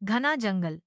घना जंगल।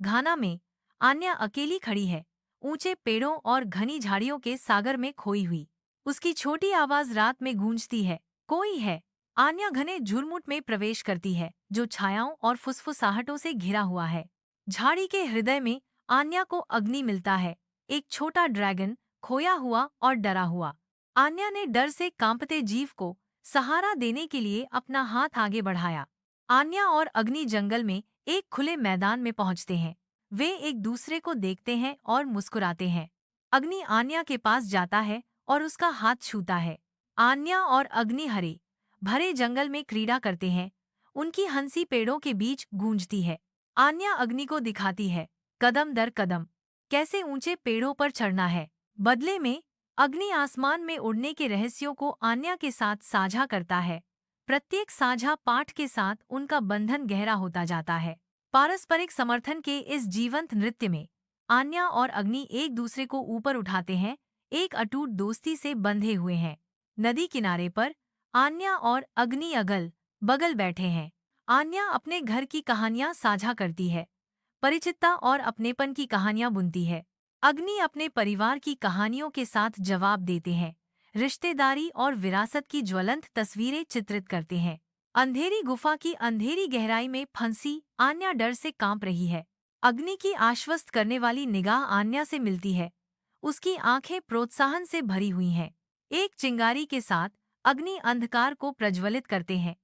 घाना में आन्या अकेली खड़ी है, ऊंचे पेड़ों और घनी झाड़ियों के सागर में खोई हुई। उसकी छोटी आवाज रात में गूंजती है, कोई है। आन्या घने झुरमुट में प्रवेश करती है, जो छायाओं और फुसफुसाहटों से घिरा हुआ है। झाड़ी के हृदय में आन्या को अग्नि मिलता है, एक छोटा ड्रैगन, खोया हुआ और डरा हुआ। आन्या ने डर से कांपते जीव को सहारा देने के लिए अपना हाथ आगे बढ़ाया। आन्या और अग्नि जंगल में एक खुले मैदान में पहुंचते हैं। वे एक दूसरे को देखते हैं और मुस्कुराते हैं। अग्नि आन्या के पास जाता है और उसका हाथ छूता है। आन्या और अग्नि हरे भरे जंगल में क्रीड़ा करते हैं। उनकी हंसी पेड़ों के बीच गूंजती है। आन्या अग्नि को दिखाती है, कदम दर कदम, कैसे ऊंचे पेड़ों पर चढ़ना है। बदले में अग्नि आसमान में उड़ने के रहस्यों को आन्या के साथ साझा करता है। प्रत्येक साझा पाठ के साथ उनका बंधन गहरा होता जाता है। पारस्परिक समर्थन के इस जीवंत नृत्य में आन्या और अग्नि एक दूसरे को ऊपर उठाते हैं, एक अटूट दोस्ती से बंधे हुए हैं। नदी किनारे पर आन्या और अग्नि अगल बगल बैठे हैं। आन्या अपने घर की कहानियां साझा करती है, परिचितता और अपनेपन की कहानियां बुनती है। अग्नि अपने परिवार की कहानियों के साथ जवाब देते हैं, रिश्तेदारी और विरासत की ज्वलंत तस्वीरें चित्रित करते हैं। अंधेरी गुफा की अंधेरी गहराई में फंसी आन्या डर से कांप रही है। अग्नि की आश्वस्त करने वाली निगाह आन्या से मिलती है। उसकी आंखें प्रोत्साहन से भरी हुई हैं। एक चिंगारी के साथ अग्नि अंधकार को प्रज्वलित करते हैं।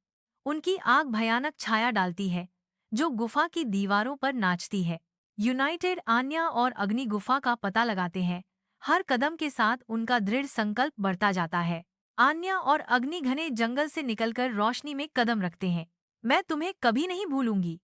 उनकी आग भयानक छाया डालती है, जो गुफा की दीवारों पर नाचती है। यूनाइटेड आन्या और अग्नि गुफा का पता लगाते हैं। हर कदम के साथ उनका दृढ़ संकल्प बढ़ता जाता है। आन्या और अग्नि घने जंगल से निकलकर रोशनी में कदम रखते हैं। मैं तुम्हें कभी नहीं भूलूंगी,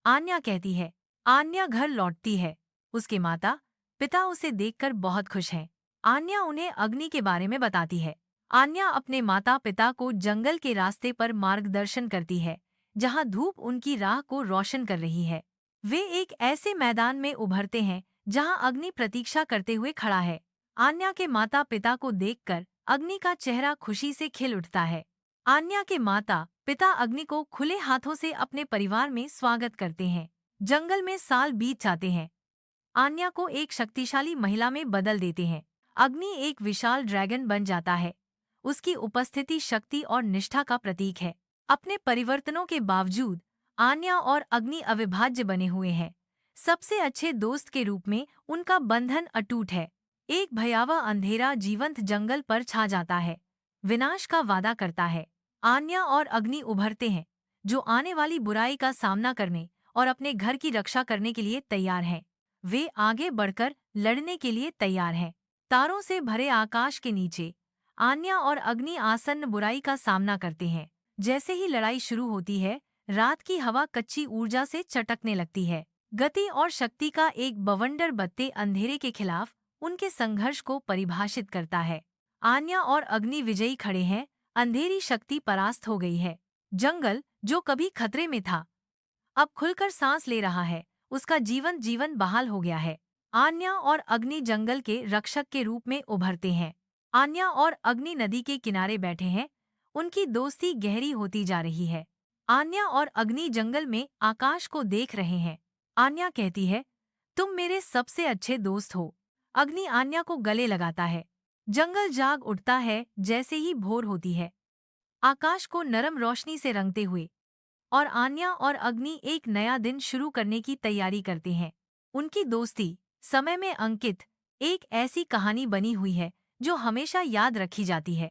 आन्या कहती है। आन्या घर लौटती है। उसके माता पिता उसे देखकर बहुत खुश हैं। आन्या उन्हें अग्नि के बारे में बताती है। आन्या अपने माता पिता को जंगल के रास्ते पर मार्गदर्शन करती है, जहां धूप उनकी राह को रोशन कर रही है। वे एक ऐसे मैदान में उभरते हैं जहां अग्नि प्रतीक्षा करते हुए खड़ा है। आन्या के माता पिता को देखकर अग्नि का चेहरा खुशी से खिल उठता है। आन्या के माता पिता अग्नि को खुले हाथों से अपने परिवार में स्वागत करते हैं। जंगल में साल बीत जाते हैं। आन्या को एक शक्तिशाली महिला में बदल देते हैं। अग्नि एक विशाल ड्रैगन बन जाता है। उसकी उपस्थिति शक्ति और निष्ठा का प्रतीक है। अपने परिवर्तनों के बावजूद आन्या और अग्नि अविभाज्य बने हुए हैं। सबसे अच्छे दोस्त के रूप में उनका बंधन अटूट है। एक भयावह अंधेरा जीवंत जंगल पर छा जाता है, विनाश का वादा करता है। आन्या और अग्नि उभरते हैं, जो आने वाली बुराई का सामना करने और अपने घर की रक्षा करने के लिए तैयार हैं। वे आगे बढ़कर लड़ने के लिए तैयार हैं। तारों से भरे आकाश के नीचे आन्या और अग्नि आसन्न बुराई का सामना करते हैं। जैसे ही लड़ाई शुरू होती है, रात की हवा कच्ची ऊर्जा से चटकने लगती है। गति और शक्ति का एक बवंडर बत्ते अंधेरे के खिलाफ उनके संघर्ष को परिभाषित करता है। आन्या और अग्नि विजयी खड़े हैं, अंधेरी शक्ति परास्त हो गई है। जंगल, जो कभी खतरे में था, अब खुलकर सांस ले रहा है। उसका जीवन जीवन बहाल हो गया है। आन्या और अग्नि जंगल के रक्षक के रूप में उभरते हैं। आन्या और अग्नि नदी के किनारे बैठे हैं। उनकी दोस्ती गहरी होती जा रही है। आन्या और अग्नि जंगल में आकाश को देख रहे हैं। आन्या कहती है, तुम मेरे सबसे अच्छे दोस्त हो। अग्नि आन्या को गले लगाता है। जंगल जाग उठता है जैसे ही भोर होती है, आकाश को नरम रोशनी से रंगते हुए, और आन्या और अग्नि एक नया दिन शुरू करने की तैयारी करते हैं। उनकी दोस्ती समय में अंकित एक ऐसी कहानी बनी हुई है जो हमेशा याद रखी जाती है।